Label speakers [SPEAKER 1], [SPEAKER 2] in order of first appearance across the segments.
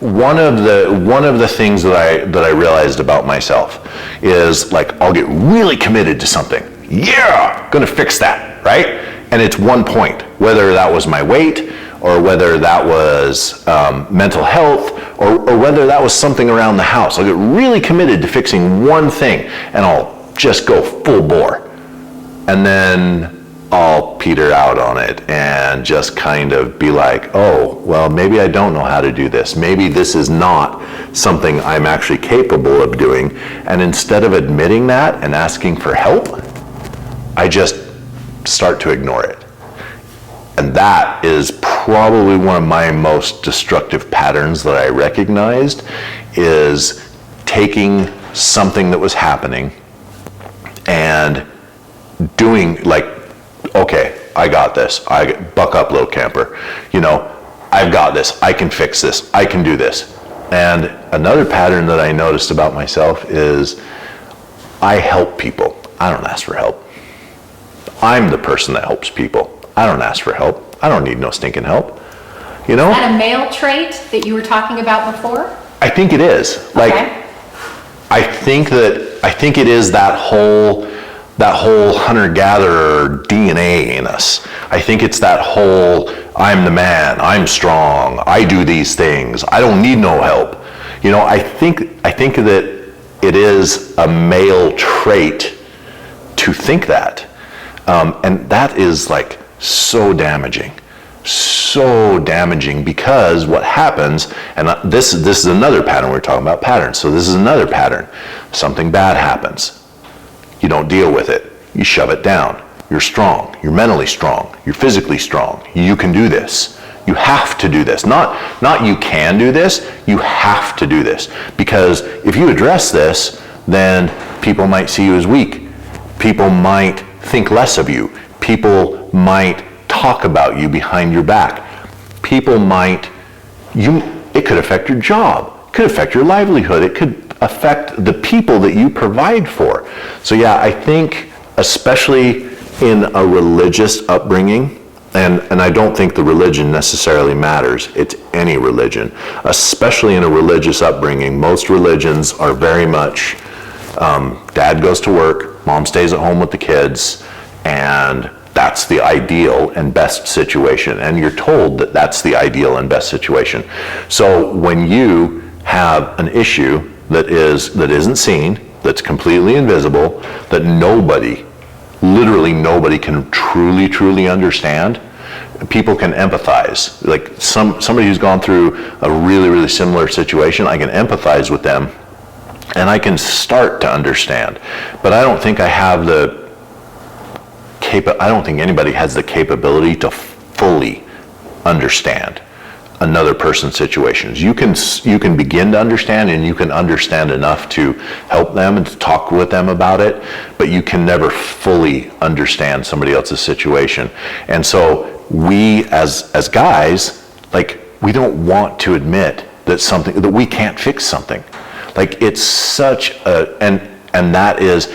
[SPEAKER 1] one of the things that I realized about myself is, like, I'll get really committed to something. Yeah, gonna fix that, right? And it's one point, whether that was my weight, or whether that was mental health, or whether that was something around the house. I'll get really committed to fixing one thing, and I'll just go full bore. And then I'll peter out on it and just kind of be like, oh, well, maybe I don't know how to do this. Maybe this is not something I'm actually capable of doing. And instead of admitting that and asking for help, I just start to ignore it. And that is probably one of my most destructive patterns that I recognized, is taking something that was happening and doing, like, okay, I got this. Buck up, little camper. You know, I've got this. I can fix this. I can do this. And another pattern that I noticed about myself is I help people. I don't ask for help. I'm the person that helps people. I don't ask for help. I don't need no stinking help. You know?
[SPEAKER 2] Is that a male trait that you were talking about before?
[SPEAKER 1] I think it is. Like,
[SPEAKER 2] okay.
[SPEAKER 1] I think it is that whole hunter-gatherer DNA in us. I think it's that whole, I'm the man, I'm strong, I do these things, I don't need no help. You know, I think that it is a male trait to think that. And that is, like, so damaging because what happens, and this is another pattern. We're talking about patterns, so this is another pattern. Something bad happens. You don't deal with it. You shove it down. You're strong. You're mentally strong. You're physically strong. You can do this. You have to do this. Not you can do this. You have to do this. Because if you address this, then people might see you as weak. People might think less of you. People might talk about you behind your back. People might, it could affect your job. It could affect your livelihood. It could affect the people that you provide for. So yeah, I think especially in a religious upbringing, and I don't think the religion necessarily matters, it's any religion, especially in a religious upbringing. Most religions are very much, dad goes to work, mom stays at home with the kids, and that's the ideal and best situation. And you're told that that's the ideal and best situation. So when you have an issue that isn't seen, that's completely invisible, that literally nobody can truly understand, people can empathize. Like somebody who's gone through a really similar situation, I can empathize with them and I can start to understand. But I don't think I don't think anybody has the capability to fully understand another person's situations. You can begin to understand, and you can understand enough to help them and to talk with them about it, but you can never fully understand somebody else's situation. And so we as guys, like, we don't want to admit that we can't fix something. Like, it's such and that is,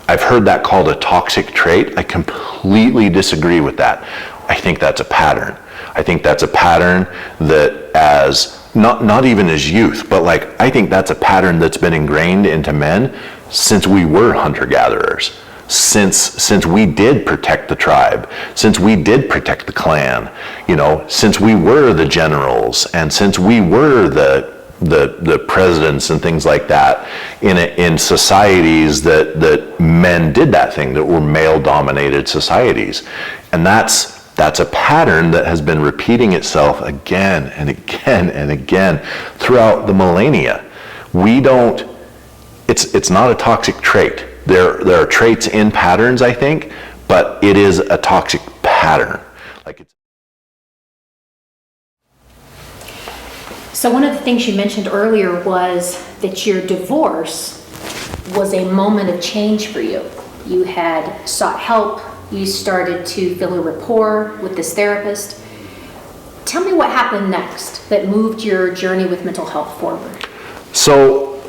[SPEAKER 1] I've heard that called a toxic trait. I completely disagree with that. I think that's a pattern. I think that's a pattern that, as not even as youth, but like, I think that's a pattern that's been ingrained into men since we were hunter-gatherers, since we did protect the tribe, since we did protect the clan, you know, since we were the generals, and since we were the presidents and things like that in societies that men did that thing, that were male-dominated societies. And that's a pattern that has been repeating itself again and again and again throughout the millennia. It's not a toxic trait. There are traits in patterns, I think, but it is a toxic pattern.
[SPEAKER 2] So one of the things you mentioned earlier was that your divorce was a moment of change for you. You had sought help. You started to feel a rapport with this therapist. Tell me what happened next that moved your journey with mental health forward.
[SPEAKER 1] So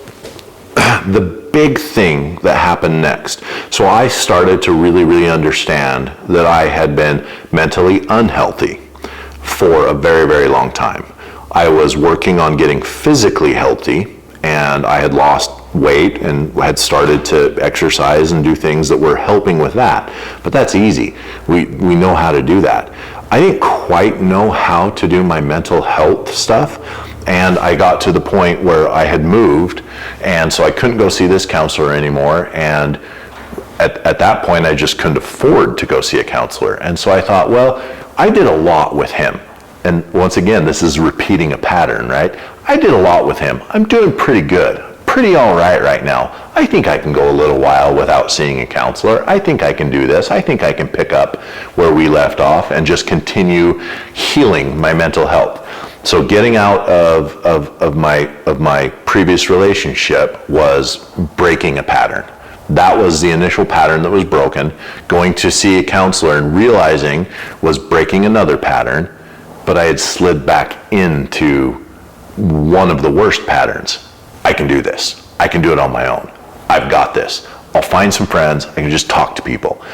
[SPEAKER 1] the big thing that happened next, so I started to really understand that I had been mentally unhealthy for a very long time. I was working on getting physically healthy, and I had lost weight and had started to exercise and do things that were helping with that. But that's easy. We know how to do that. I didn't quite know how to do my mental health stuff, and I got to the point where I had moved, and so I couldn't go see this counselor anymore, and at that point I just couldn't afford to go see a counselor. And so I thought, well, I did a lot with him. And once again, this is repeating a pattern, right? I did a lot with him. I'm doing pretty good. Pretty all right now. I think I can go a little while without seeing a counselor. I think I can do this. I think I can pick up where we left off and just continue healing my mental health. So getting out of my previous relationship was breaking a pattern. That was the initial pattern that was broken. Going to see a counselor and realizing was breaking another pattern, but I had slid back into one of the worst patterns. I can do this. I can do it on my own. I've got this. I'll find some friends. I can just talk to people.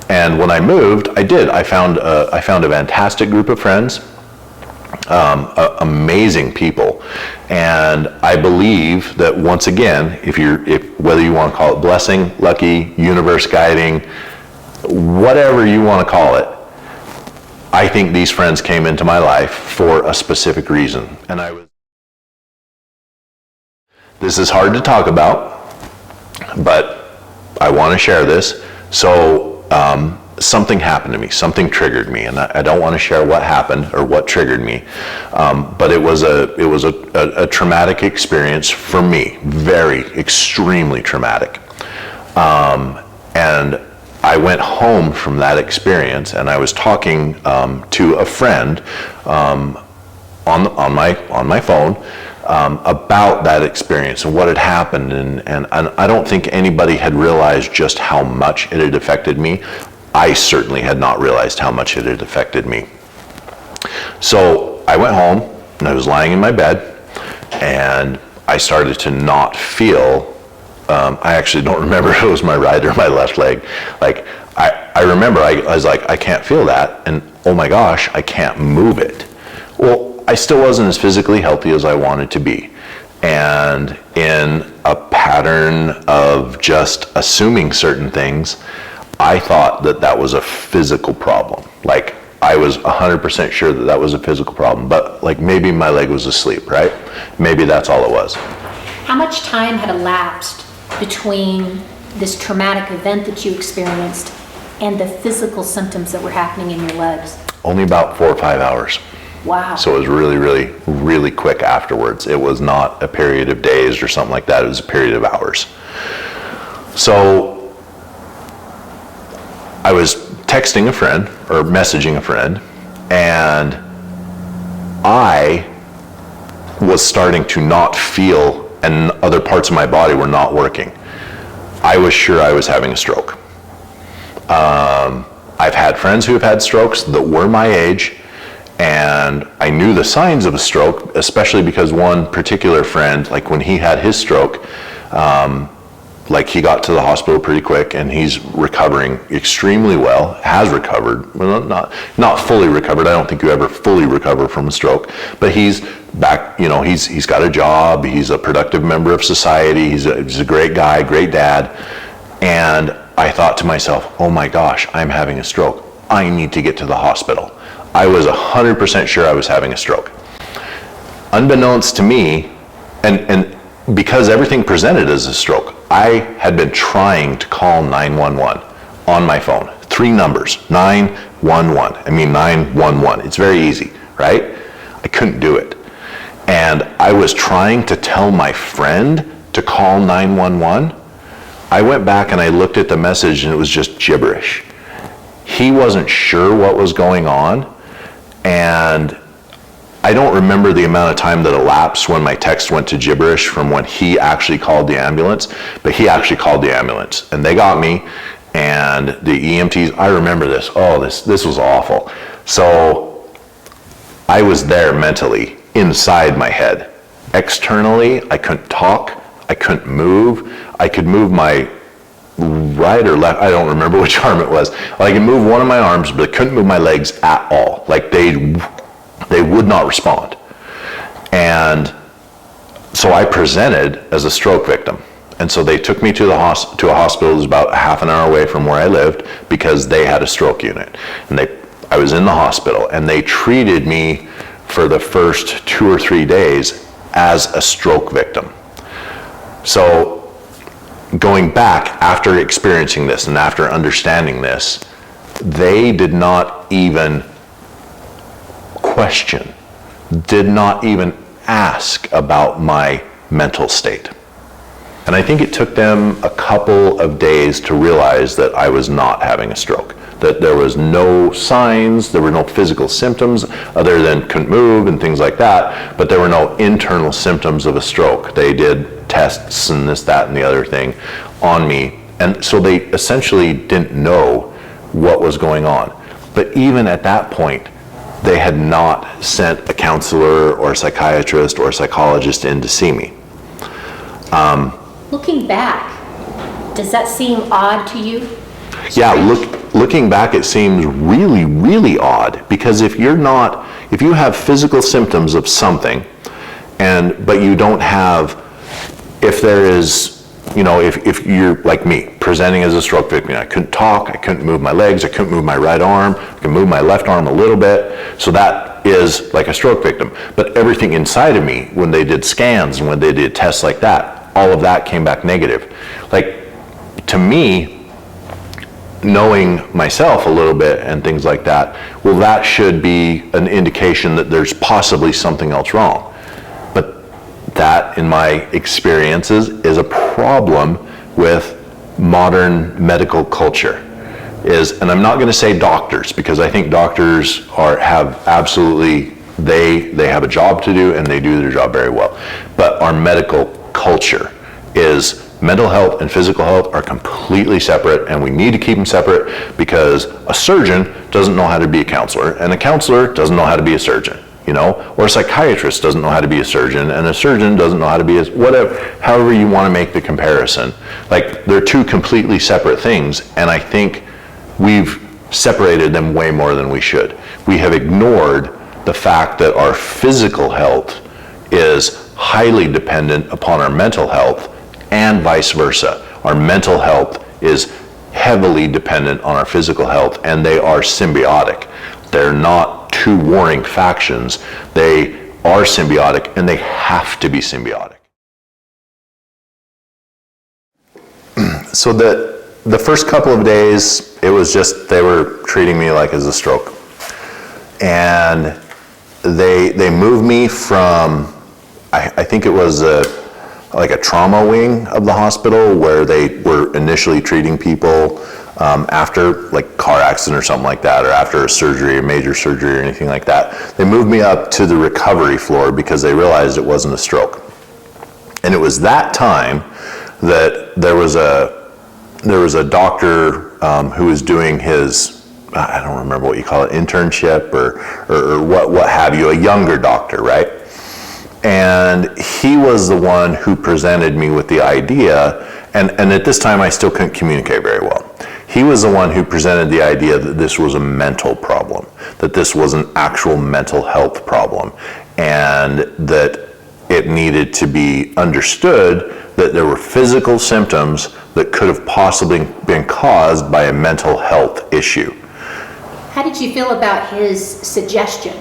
[SPEAKER 1] And when I moved, I did. I found a fantastic group of friends, amazing people. And I believe that once again, whether you want to call it blessing, lucky, universe guiding, whatever you want to call it, I think these friends came into my life for a specific reason. And this is hard to talk about, but I want to share this. So something happened to me, something triggered me, and I don't want to share what happened or what triggered me, but it was a traumatic experience for me, extremely traumatic. And I went home from that experience, and I was talking to a friend on my phone about that experience and what had happened, and I don't think anybody had realized just how much it had affected me. I certainly had not realized how much it had affected me. So I went home, and I was lying in my bed, and I started to not feel, I actually don't remember if it was my right or my left leg. Like, I remember I was like, I can't feel that, and oh my gosh, I can't move it. Well, I still wasn't as physically healthy as I wanted to be. And in a pattern of just assuming certain things, I thought that was a physical problem. Like, I was 100% sure that was a physical problem, but like maybe my leg was asleep, right? Maybe that's all it was.
[SPEAKER 2] How much time had elapsed between this traumatic event that you experienced and the physical symptoms that were happening in your legs?
[SPEAKER 1] Only about 4 or 5 hours.
[SPEAKER 2] Wow.
[SPEAKER 1] So it was really, really, really quick afterwards. It was not a period of days or something like that. It was a period of hours. So I was texting a friend or messaging a friend, and I was starting to not feel, and other parts of my body were not working. I was sure I was having a stroke. I've had friends who have had strokes that were my age, and I knew the signs of a stroke, especially because one particular friend, like when he had his stroke, like he got to the hospital pretty quick, and he's recovering extremely well, has recovered, well, not fully recovered. I don't think you ever fully recover from a stroke, but he's back, he's got a job, he's a productive member of society, he's a great guy, great dad. And I thought to myself, oh my gosh, I'm having a stroke. I need to get to the hospital. I was 100% sure I was having a stroke. Unbeknownst to me, and because everything presented as a stroke, I had been trying to call 911 on my phone. 3 numbers, 911. I mean 911. It's very easy, right? I couldn't do it. And I was trying to tell my friend to call 911. I went back and I looked at the message, and it was just gibberish. He wasn't sure what was going on, and I don't remember the amount of time that elapsed when my text went to gibberish from when he actually called the ambulance, but he actually called the ambulance, and they got me, and the EMTs, I remember this. Oh, this was awful. So I was there mentally, inside my head. Externally, I couldn't talk, I couldn't move. I could move my right or left, I don't remember which arm it was. I could move one of my arms, but I couldn't move my legs at all. Like they would not respond. And so I presented as a stroke victim. And so they took me to a hospital that was about half an hour away from where I lived because they had a stroke unit. And I was in the hospital, and they treated me for the first 2 or 3 days as a stroke victim. So going back after experiencing this and after understanding this, they did not even question, did not even ask about my mental state. And I think it took them a couple of days to realize that I was not having a stroke, that there was no signs, there were no physical symptoms other than couldn't move and things like that, but there were no internal symptoms of a stroke. They did tests and this, that, and the other thing on me. And so they essentially didn't know what was going on. But even at that point, they had not sent a counselor or a psychiatrist or a psychologist in to see me.
[SPEAKER 2] Looking back, does that seem odd to you?
[SPEAKER 1] Yeah, looking back, it seems really, really odd, because if you have physical symptoms of something, but you don't have, if there is, if you're like me, presenting as a stroke victim, I couldn't talk, I couldn't move my legs, I couldn't move my right arm, I could move my left arm a little bit, so that is like a stroke victim. But everything inside of me, when they did scans and when they did tests like that, all of that came back negative. Like, to me, knowing myself a little bit and things like that, well, that should be an indication that there's possibly something else wrong. But that, in my experiences, is a problem with modern medical culture. And I'm not going to say doctors, because I think doctors have absolutely, they have a job to do and they do their job very well. But our medical culture is mental health and physical health are completely separate, and we need to keep them separate, because a surgeon doesn't know how to be a counselor, and a counselor doesn't know how to be a surgeon, or a psychiatrist doesn't know how to be a surgeon, and a surgeon doesn't know how to be however you want to make the comparison. Like, they're two completely separate things, and I think we've separated them way more than we should. We have ignored the fact that our physical health is highly dependent upon our mental health, and vice versa. Our mental health is heavily dependent on our physical health, and they are symbiotic. They're not two warring factions. They are symbiotic, and they have to be symbiotic. So the first couple of days, it was just, they were treating me like as a stroke. And they moved me from, I think it was like a trauma wing of the hospital, where they were initially treating people after like car accident or something like that, or after a surgery, a major surgery or anything like that. They moved me up to the recovery floor because they realized it wasn't a stroke. And it was that time that there was a doctor who was doing his, I don't remember what you call it, internship or what have you, a younger doctor, right? And he was the one who presented me with the idea, and at this time I still couldn't communicate very well. He was the one who presented the idea that this was a mental problem, that this was an actual mental health problem, and that it needed to be understood that there were physical symptoms that could have possibly been caused by a mental health issue.
[SPEAKER 2] How did you feel about his suggestion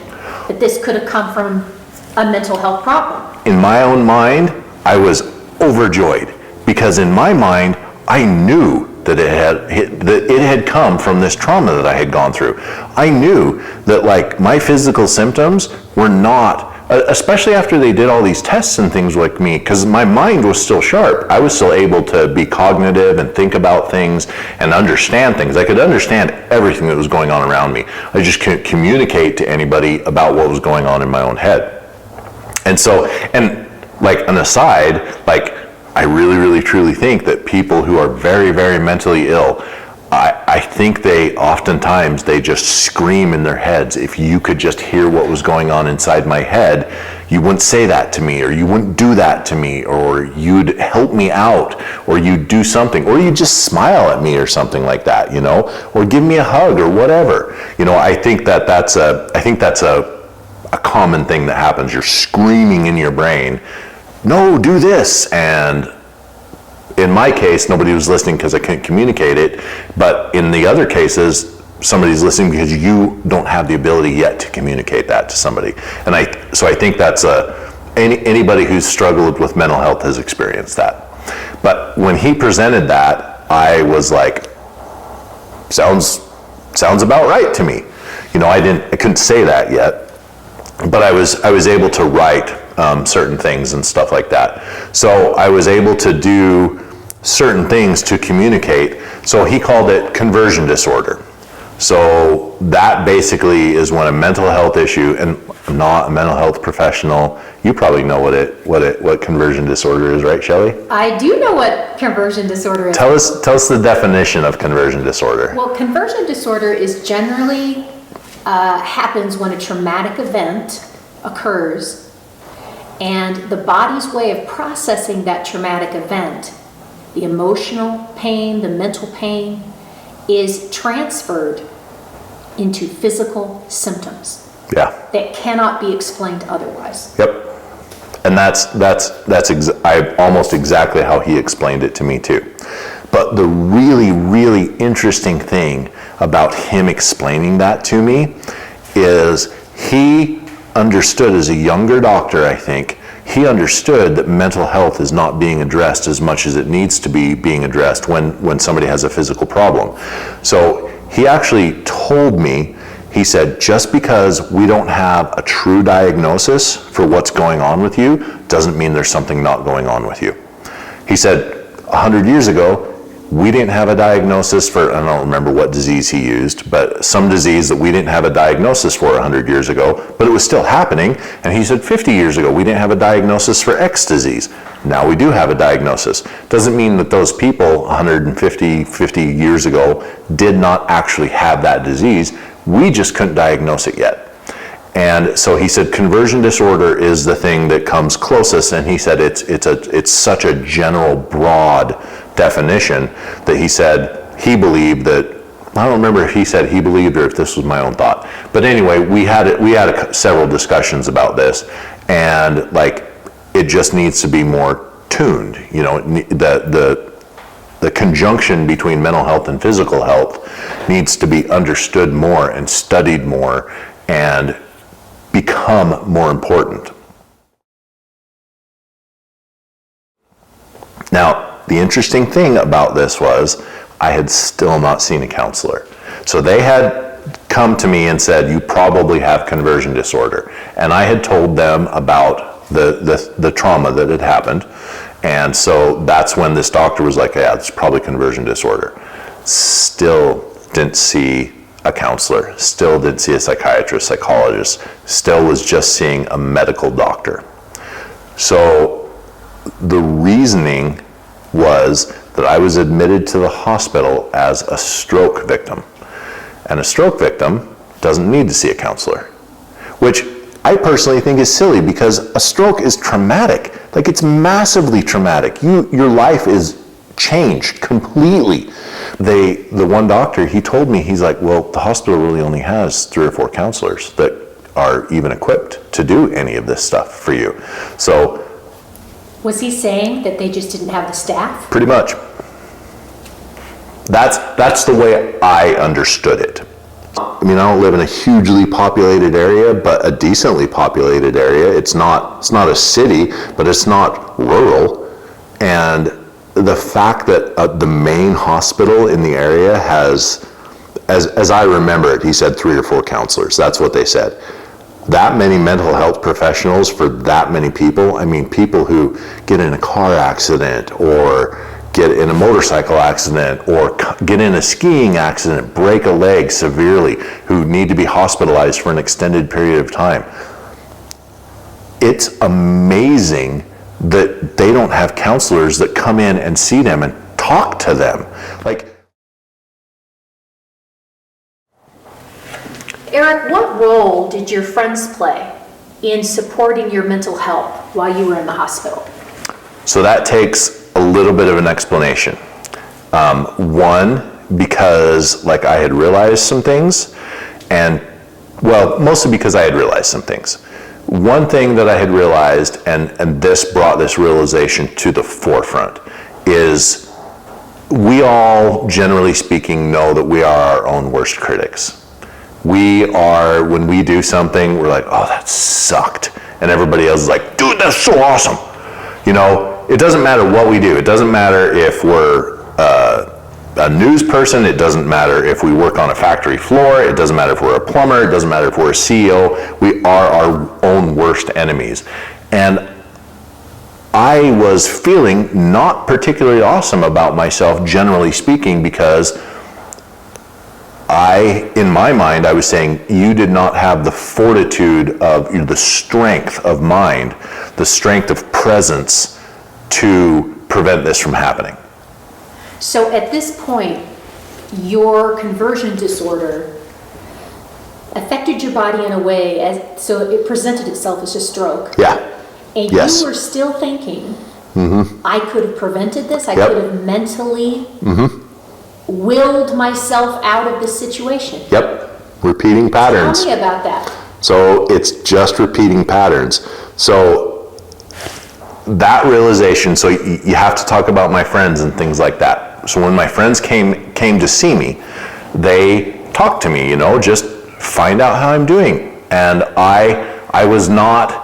[SPEAKER 2] that this could have come from a mental health problem?
[SPEAKER 1] In my own mind, I was overjoyed, because in my mind, I knew that it had come from this trauma that I had gone through. I knew that, like, my physical symptoms were not, especially after they did all these tests and things like me, because my mind was still sharp. I was still able to be cognitive and think about things and understand things. I could understand everything that was going on around me. I just couldn't communicate to anybody about what was going on in my own head. And so, and like an aside, like, I really, really, truly think that people who are very, very mentally ill, I think oftentimes they just scream in their heads. If you could just hear what was going on inside my head, you wouldn't say that to me, or you wouldn't do that to me, or you'd help me out, or you'd do something, or you'd just smile at me or something like that, or give me a hug or whatever. I think that's a common thing that happens. You're screaming in your brain, no, do this. And in my case, nobody was listening because I couldn't communicate it. But in the other cases, somebody's listening because you don't have the ability yet to communicate that to somebody. And so I think that's anybody who's struggled with mental health has experienced that. But when he presented that, I was like, sounds about right to me. You know, I couldn't say that yet, but I was able to write certain things and stuff like that. So I was able to do certain things to communicate. So he called it conversion disorder. So that basically is when a mental health issue, and I'm not a mental health professional. You probably know what conversion disorder is, right, Shelley?
[SPEAKER 2] I do know what conversion disorder is.
[SPEAKER 1] Tell us the definition of conversion disorder.
[SPEAKER 2] Well, conversion disorder is generally happens when a traumatic event occurs, and the body's way of processing that traumatic event, the emotional pain, the mental pain, is transferred into physical symptoms.
[SPEAKER 1] Yeah.
[SPEAKER 2] That cannot be explained otherwise.
[SPEAKER 1] Yep. And that's almost exactly how he explained it to me too. But the really, really interesting thing about him explaining that to me is he understood, as a younger doctor, I think, he understood that mental health is not being addressed as much as it needs to be being addressed when somebody has a physical problem. So he actually told me, he said, just because we don't have a true diagnosis for what's going on with you doesn't mean there's something not going on with you. He said 100 years ago, we didn't have a diagnosis for, I don't remember what disease he used, but some disease that we didn't have a diagnosis for 100 years ago, but it was still happening. And he said 50 years ago, we didn't have a diagnosis for X disease. Now we do have a diagnosis. Doesn't mean that those people 50 years ago did not actually have that disease. We just couldn't diagnose it yet. And so he said conversion disorder is the thing that comes closest, and he said it's such a general, broad definition that he said he believed that, I don't remember if he said he believed or if this was my own thought. But anyway, we had several discussions about this, and like it just needs to be more tuned. You know, the conjunction between mental health and physical health needs to be understood more and studied more and become more important. Now, the interesting thing about this was I had still not seen a counselor. So they had come to me and said, you probably have conversion disorder. And I had told them about the trauma that had happened. And so that's when this doctor was like, yeah, it's probably conversion disorder. Still didn't see a counselor, still didn't see a psychiatrist, psychologist, still was just seeing a medical doctor. So the reasoning was that I was admitted to the hospital as a stroke victim. And a stroke victim doesn't need to see a counselor, which I personally think is silly because a stroke is traumatic. Like, it's massively traumatic. Your life is changed completely. The one doctor, he told me, he's like, well, the hospital really only has 3 or 4 counselors that are even equipped to do any of this stuff for you. So,
[SPEAKER 2] was he saying that they just didn't have the staff?
[SPEAKER 1] Pretty much. That's the way I understood it. I mean, I don't live in a hugely populated area, but a decently populated area. It's not a city, but it's not rural. And the fact that the main hospital in the area has, as I remember it, he said 3 or 4 counselors. That's what they said. That many mental health professionals for that many people. I mean, people who get in a car accident or get in a motorcycle accident or get in a skiing accident, break a leg severely, who need to be hospitalized for an extended period of time. It's amazing that they don't have counselors that come in and see them and talk to them. Like,
[SPEAKER 2] Eric, what role did your friends play in supporting your mental health while you were in the hospital?
[SPEAKER 1] so that takes a little bit of an explanation. One, because like I had realized some things, and Well, mostly because I had realized some things. One thing that I had realized, and this brought this realization to the forefront, is we all, generally speaking, know that we are our own worst critics. We are, when we do something, we're like, oh, that sucked. And everybody else is like, dude, that's so awesome. You know, it doesn't matter what we do. It doesn't matter if we're a news person. It doesn't matter if we work on a factory floor. It doesn't matter if we're a plumber. It doesn't matter if we're a CEO. We are our own worst enemies. And I was feeling not particularly awesome about myself, generally speaking, because in my mind, I was saying, you did not have the fortitude of, the strength of mind, the strength of presence to prevent this from happening.
[SPEAKER 2] So at this point, your conversion disorder affected your body in a way so it presented itself as a stroke.
[SPEAKER 1] Yeah.
[SPEAKER 2] And
[SPEAKER 1] yes.
[SPEAKER 2] You were still thinking, I could have prevented this. I
[SPEAKER 1] Yep.
[SPEAKER 2] could have mentally willed myself out of this situation.
[SPEAKER 1] Yep. Repeating patterns.
[SPEAKER 2] Tell me about that.
[SPEAKER 1] So it's just repeating patterns. So that realization, so you have to talk about my friends and things like that. So when my friends came to see me, they talked to me, just find out how I'm doing. And I was not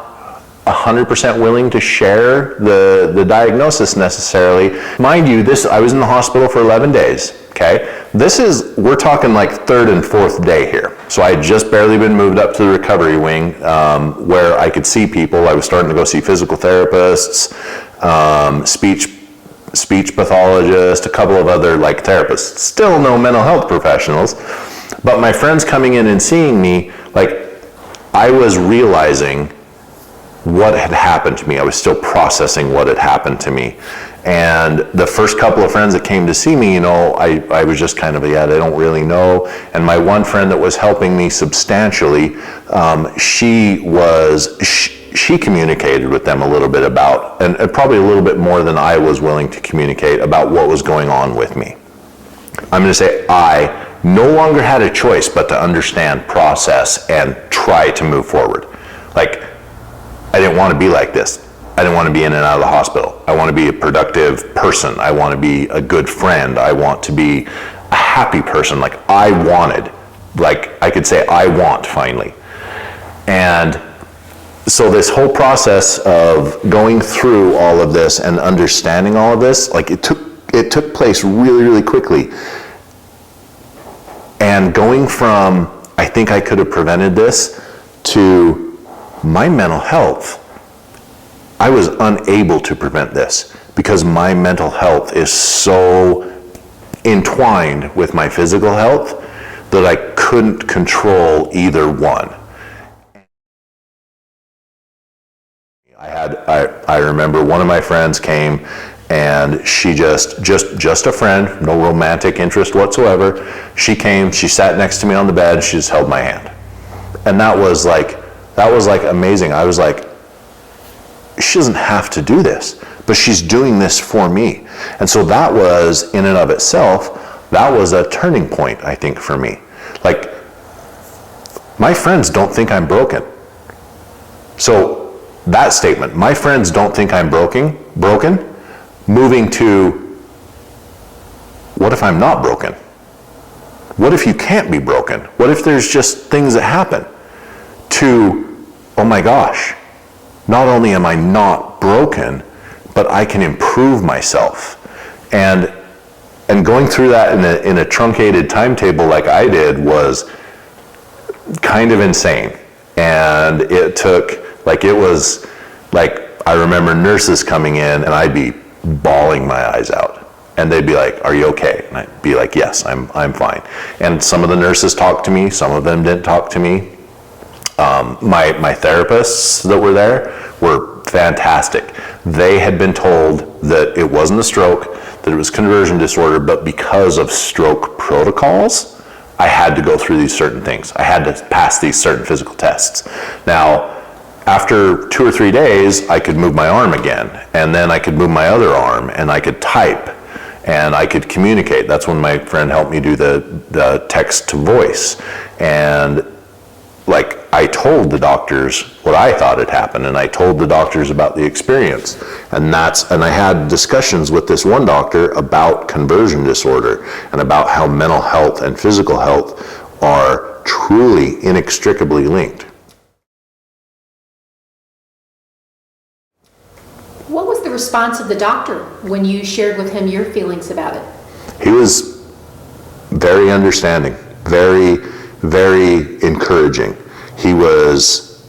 [SPEAKER 1] 100% willing to share the diagnosis necessarily. Mind you, I was in the hospital for 11 days, okay? We're talking like third and fourth day here. So I had just barely been moved up to the recovery wing, where I could see people. I was starting to go see physical therapists, speech pathologists, a couple of other like therapists. Still no mental health professionals. But my friends coming in and seeing me, like, I was realizing what had happened to me. I was still processing what had happened to me. And the first couple of friends that came to see me, I was just kind of, they don't really know. And my one friend that was helping me substantially, she communicated with them a little bit about, and probably a little bit more than I was willing to communicate about what was going on with me. I'm going to say I no longer had a choice but to understand, process, and try to move forward. Like, I didn't want to be like this. I didn't want to be in and out of the hospital. I want to be a productive person. I want to be a good friend. I want to be a happy person. Like I could say I want finally. And so this whole process of going through all of this and understanding all of this, like it took place really, really quickly. And going from, I think I could have prevented this, to my mental health, I was unable to prevent this because my mental health is so entwined with my physical health that I couldn't control either one. I remember one of my friends came and she just a friend, no romantic interest whatsoever. She came, she sat next to me on the bed, she just held my hand. And that was like amazing. I was like, she doesn't have to do this, but she's doing this for me. And so that was, in and of itself, that was a turning point, I think, for me. Like, my friends don't think I'm broken. So that statement, my friends don't think I'm broken, moving to, what if I'm not broken? What if you can't be broken? What if there's just things that happen? To, oh my gosh, not only am I not broken, but I can improve myself. And going through that in a truncated timetable like I did was kind of insane. And it took, I remember nurses coming in and I'd be bawling my eyes out. And they'd be like, are you okay? And I'd be like, yes, I'm fine. And some of the nurses talked to me, some of them didn't talk to me. My therapists that were there were fantastic. They had been told that it wasn't a stroke, that it was conversion disorder, but because of stroke protocols, I had to go through these certain things. I had to pass these certain physical tests. Now, after 2 or 3 days, I could move my arm again, and then I could move my other arm, and I could type, and I could communicate. That's when my friend helped me do the text to voice. And like, I told the doctors what I thought had happened, and I told the doctors about the experience. And I had discussions with this one doctor about conversion disorder and about how mental health and physical health are truly inextricably linked.
[SPEAKER 2] What was the response of the doctor when you shared with him your feelings about it?
[SPEAKER 1] He was very understanding, very, very encouraging. He was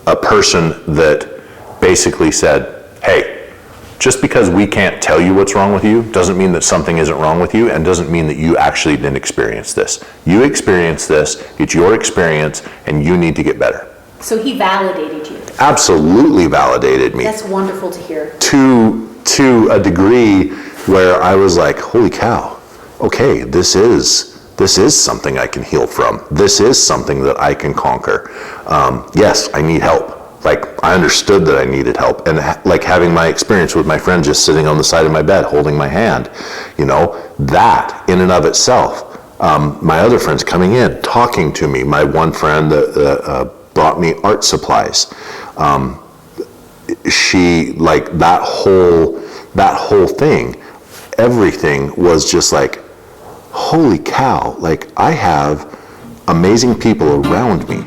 [SPEAKER 1] a person that basically said, hey, just because we can't tell you what's wrong with you doesn't mean that something isn't wrong with you, and doesn't mean that you actually didn't experience this. You experienced this, it's your experience, and you need to get better.
[SPEAKER 2] So he validated you.
[SPEAKER 1] Absolutely validated me.
[SPEAKER 2] That's wonderful to hear.
[SPEAKER 1] To a degree where I was like, holy cow, okay, this is something I can heal from. This is something that I can conquer. Yes, I need help. Like, I understood that I needed help, and like having my experience with my friend just sitting on the side of my bed holding my hand, that in and of itself. My other friends coming in, talking to me. My one friend that brought me art supplies. She, like, that whole thing, everything was just like, holy cow, like, I have amazing people around me